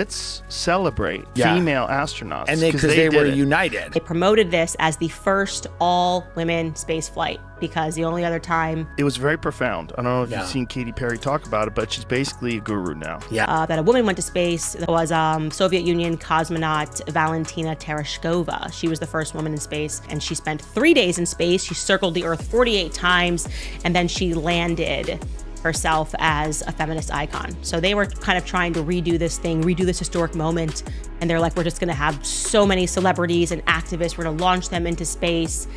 Let's celebrate female astronauts. And because they were united. They promoted this as the first all-women space flight because the only other time... It was very profound. I don't know if you've seen Katy Perry talk about it, but she's basically a guru now. That a woman went to space was Soviet Union cosmonaut Valentina Tereshkova. She was the first woman in space, and she spent 3 days in space. She circled the Earth 48 times, and then she landed herself as a feminist icon. So they were kind of trying to redo this historic moment. And they're like, we're just gonna have so many celebrities and activists, we're gonna launch them into space.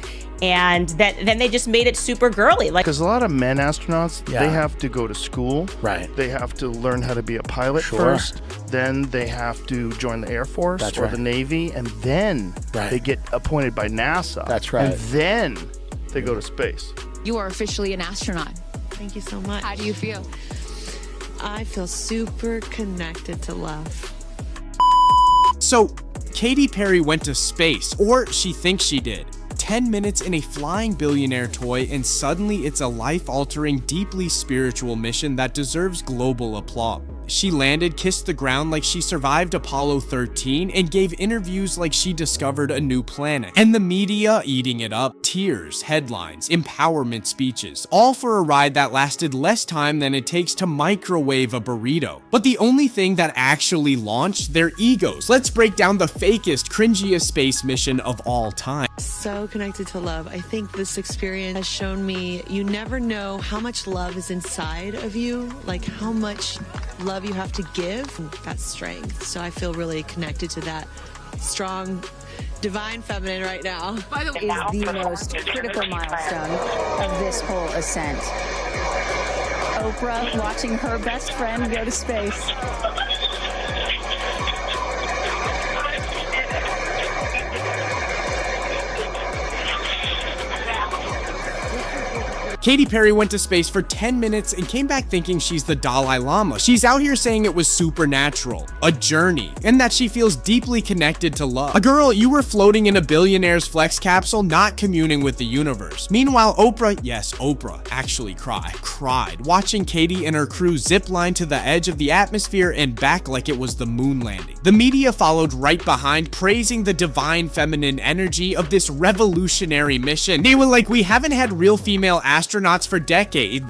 And then they just made it super girly. Because a lot of men astronauts, they have to go to school. Right. They have to learn how to be a pilot first. Then they have to join the Air Force or the Navy. And then they get appointed by NASA. That's right. And then they go to space. You are officially an astronaut. Thank you so much. How do you feel? I feel super connected to love. So, Katy Perry went to space, or she thinks she did. 10 minutes in a flying billionaire toy, and suddenly it's a life-altering, deeply spiritual mission that deserves global applause. She landed, kissed the ground like she survived Apollo 13, and gave interviews like she discovered a new planet. And the media eating it up. Tears, headlines, empowerment speeches, all for a ride that lasted less time than it takes to microwave a burrito. But the only thing that actually launched their egos. Let's break down the fakest, cringiest space mission of all time. So connected to love. I think this experience has shown me you never know how much love is inside of you, like how much love you have to give, that strength. So I feel really connected to that strong, divine feminine right now. By the way, is the most critical milestone of this whole ascent. Oprah watching her best friend go to space. Katy Perry went to space for 10 minutes and came back thinking she's the Dalai Lama. She's out here saying it was supernatural, a journey, and that she feels deeply connected to love. A girl, you were floating in a billionaire's flex capsule, not communing with the universe. Meanwhile, Oprah, yes, Oprah, actually cried, watching Katy and her crew zip line to the edge of the atmosphere and back like it was the moon landing. The media followed right behind, praising the divine feminine energy of this revolutionary mission. They were like, we haven't had real female astronauts for decades.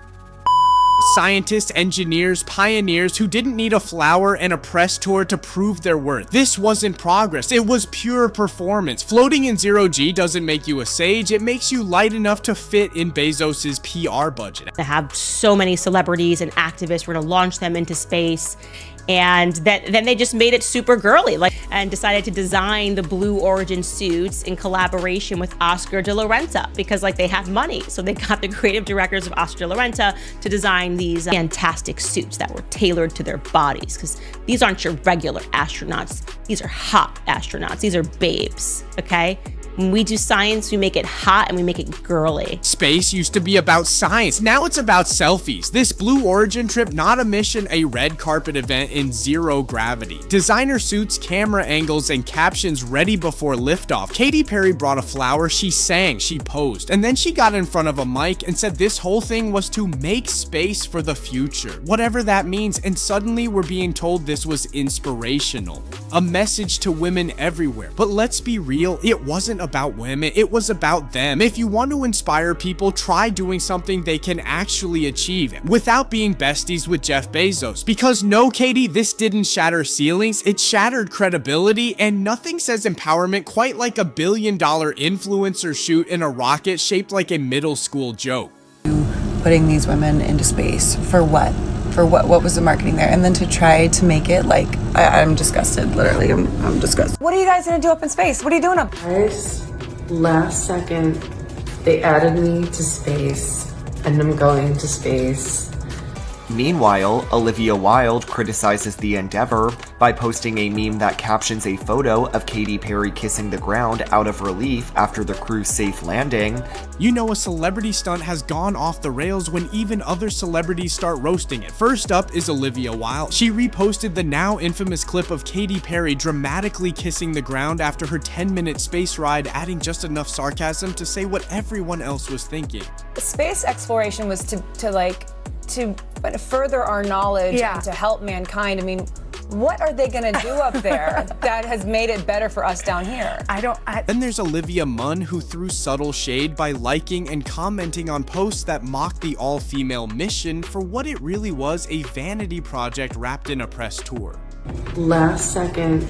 Scientists, engineers, pioneers who didn't need a flower and a press tour to prove their worth. This wasn't progress, it was pure performance. Floating in zero-G doesn't make you a sage, it makes you light enough to fit in Bezos' PR budget. To have so many celebrities and activists, we're gonna launch them into space. And then they just made it super girly, and decided to design the Blue Origin suits in collaboration with Oscar de la Renta because they have money. So they got the creative directors of Oscar de la Renta to design these fantastic suits that were tailored to their bodies, because these aren't your regular astronauts. These are hot astronauts. These are babes, okay? When we do science, we make it hot and we make it girly. Space used to be about science, now it's about selfies. This Blue Origin trip, not a mission, a red carpet event in zero gravity. Designer suits, camera angles, and captions ready before liftoff. Katy Perry brought a flower, she sang, she posed, and then she got in front of a mic and said this whole thing was to make space for the future. Whatever that means, and suddenly we're being told this was inspirational. A message to women everywhere. But let's be real, it wasn't about women, it was about them. If you want to inspire people, try doing something they can actually achieve without being besties with Jeff Bezos. Because no, Katy, this didn't shatter ceilings, it shattered credibility, and nothing says empowerment quite like a $1 billion influencer shoot in a rocket shaped like a middle school joke. Putting these women into space for what? For what was the marketing there? And then to try to make it I'm disgusted, literally, I'm disgusted. What are you guys gonna do up in space? What are you doing up? Guys, last second, they added me to space, and I'm going to space. Meanwhile, Olivia Wilde criticizes the endeavor by posting a meme that captions a photo of Katy Perry kissing the ground out of relief after the crew's safe landing. You know, a celebrity stunt has gone off the rails when even other celebrities start roasting it. First up is Olivia Wilde. She reposted the now infamous clip of Katy Perry dramatically kissing the ground after her 10-minute space ride, adding just enough sarcasm to say what everyone else was thinking. Space exploration was to further our knowledge and to help mankind. I mean, What are they gonna do up there that has made it better for us down here? Then there's Olivia Munn, who threw subtle shade by liking and commenting on posts that mocked the all-female mission for what it really was, a vanity project wrapped in a press tour. Last second,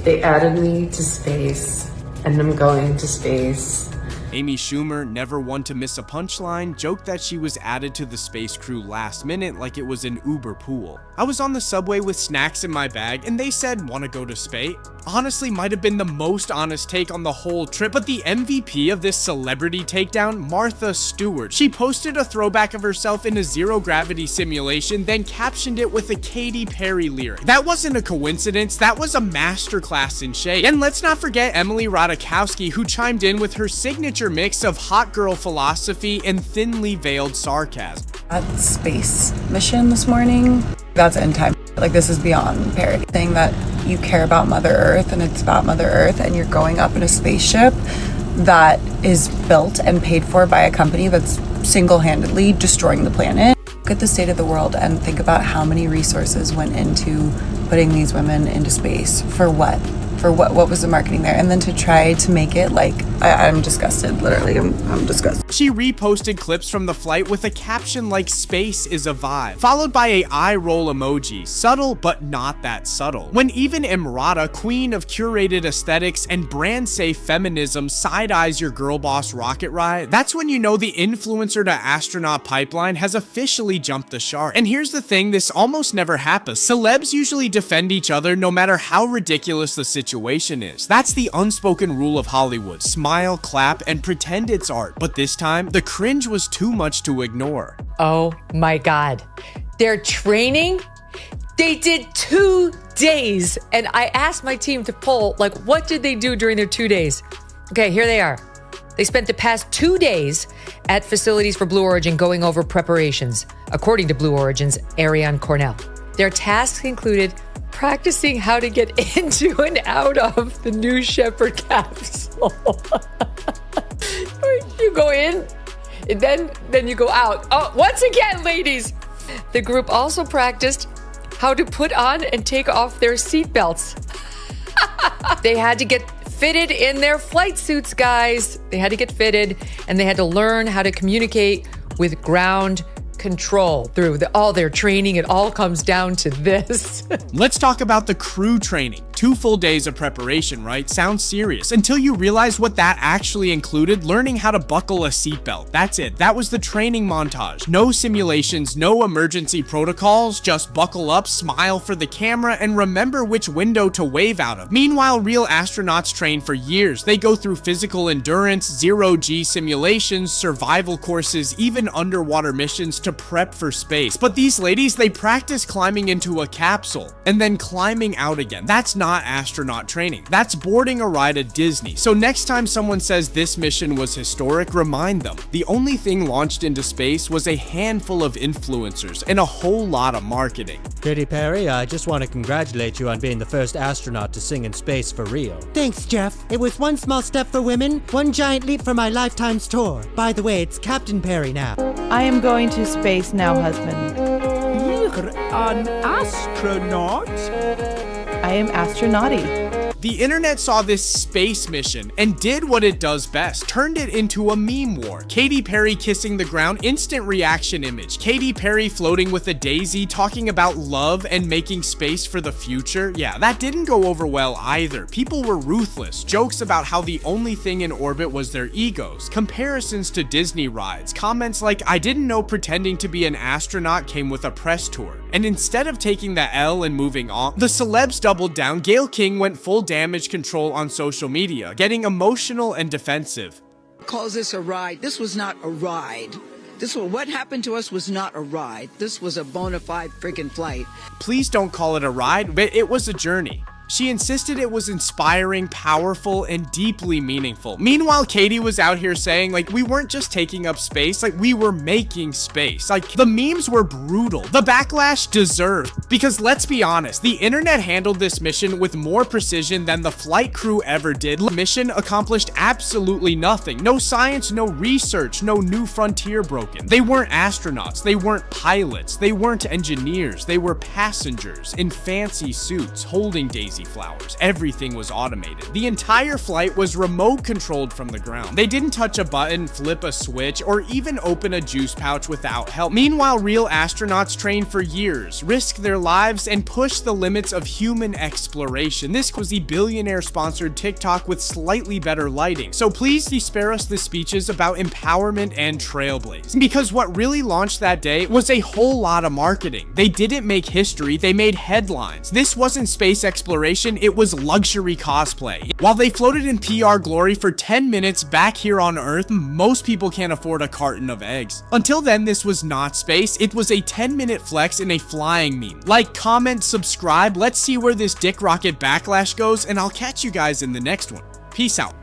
they added me to space, and I'm going to space. Amy Schumer, never one to miss a punchline, joked that she was added to the space crew last minute like it was an Uber pool. I was on the subway with snacks in my bag and they said, "Wanna go to space?" Honestly, might have been the most honest take on the whole trip, but the MVP of this celebrity takedown, Martha Stewart. She posted a throwback of herself in a zero-gravity simulation, then captioned it with a Katy Perry lyric. That wasn't a coincidence, that was a masterclass in shade. And let's not forget Emily Ratajkowski, who chimed in with her signature mix of hot girl philosophy and thinly veiled sarcasm. That space mission this morning, that's end time. Like, this is beyond parody. Saying that you care about Mother Earth and it's about Mother Earth and you're going up in a spaceship that is built and paid for by a company that's single-handedly destroying the planet. Look at the state of the world and think about how many resources went into putting these women into space. For what? For what was the marketing there? And then to try to make it like, I'm disgusted, literally, I'm disgusted. She reposted clips from the flight with a caption like "space is a vibe," followed by a eye roll emoji, subtle but not that subtle. When even Emrata, queen of curated aesthetics and brand safe feminism, side-eyes your girl boss rocket ride, that's when you know the influencer to astronaut pipeline has officially jumped the shark. And here's the thing, this almost never happens. Celebs usually defend each other no matter how ridiculous the situation is. That's the unspoken rule of Hollywood. Smile, clap, and pretend it's art. But this time, the cringe was too much to ignore. Oh my God. Their training? They did 2 days. And I asked my team to poll, like, what did they do during their 2 days? Okay, here they are. They spent the past 2 days at facilities for Blue Origin going over preparations, according to Blue Origin's Ariane Cornell. Their tasks included practicing how to get into and out of the New Shepard capsule. You go in, and then you go out. Oh, once again, ladies. The group also practiced how to put on and take off their seatbelts. They had to get fitted in their flight suits, guys. They had to get fitted, and they had to learn how to communicate with ground control through all their training. It all comes down to this. Let's talk about the crew training. 2 full days of preparation, right? Sounds serious. Until you realize what that actually included, learning how to buckle a seatbelt. That's it. That was the training montage. No simulations, no emergency protocols, just buckle up, smile for the camera, and remember which window to wave out of. Meanwhile, real astronauts train for years. They go through physical endurance, zero-G simulations, survival courses, even underwater missions to prep for space. But these ladies, they practice climbing into a capsule and then climbing out again. That's not astronaut training. That's boarding a ride at Disney. So next time someone says this mission was historic, remind them, the only thing launched into space was a handful of influencers and a whole lot of marketing. Katy Perry, I just want to congratulate you on being the first astronaut to sing in space for real. Thanks, Jeff. It was one small step for women, one giant leap for my lifetime's tour. By the way, it's Captain Perry now. I am going to space now, husband. You're an astronaut? I am astronauty. The internet saw this space mission and did what it does best, turned it into a meme war. Katy Perry kissing the ground, instant reaction image. Katy Perry floating with a daisy, talking about love and making space for the future. Yeah, that didn't go over well either. People were ruthless. Jokes about how the only thing in orbit was their egos. Comparisons to Disney rides. Comments like, I didn't know pretending to be an astronaut came with a press tour. And instead of taking the L and moving on, the celebs doubled down. Gail King went full damage control on social media, getting emotional and defensive. Calls this a ride. This was not a ride. What happened to us was not a ride. This was a bona fide freaking flight. Please don't call it a ride, but it was a journey. She insisted it was inspiring, powerful, and deeply meaningful. Meanwhile, Katy was out here saying, like, we weren't just taking up space, like, we were making space. Like, the memes were brutal. The backlash deserved. Because let's be honest, the internet handled this mission with more precision than the flight crew ever did. The mission accomplished absolutely nothing. No science, no research, no new frontier broken. They weren't astronauts. They weren't pilots. They weren't engineers. They were passengers in fancy suits holding daisy flowers. Everything was automated. The entire flight was remote controlled from the ground. They didn't touch a button, flip a switch, or even open a juice pouch without help. Meanwhile, real astronauts train for years, risk their lives, and push the limits of human exploration. This was the billionaire-sponsored TikTok with slightly better lighting, so please spare us the speeches about empowerment and trailblazing. Because what really launched that day was a whole lot of marketing. They didn't make history, they made headlines. This wasn't space exploration, it was luxury cosplay. While they floated in PR glory for 10 minutes back here on Earth, most people can't afford a carton of eggs. Until then, this was not space, it was a 10-minute flex in a flying meme. Like, comment, subscribe, let's see where this dick rocket backlash goes, and I'll catch you guys in the next one. Peace out.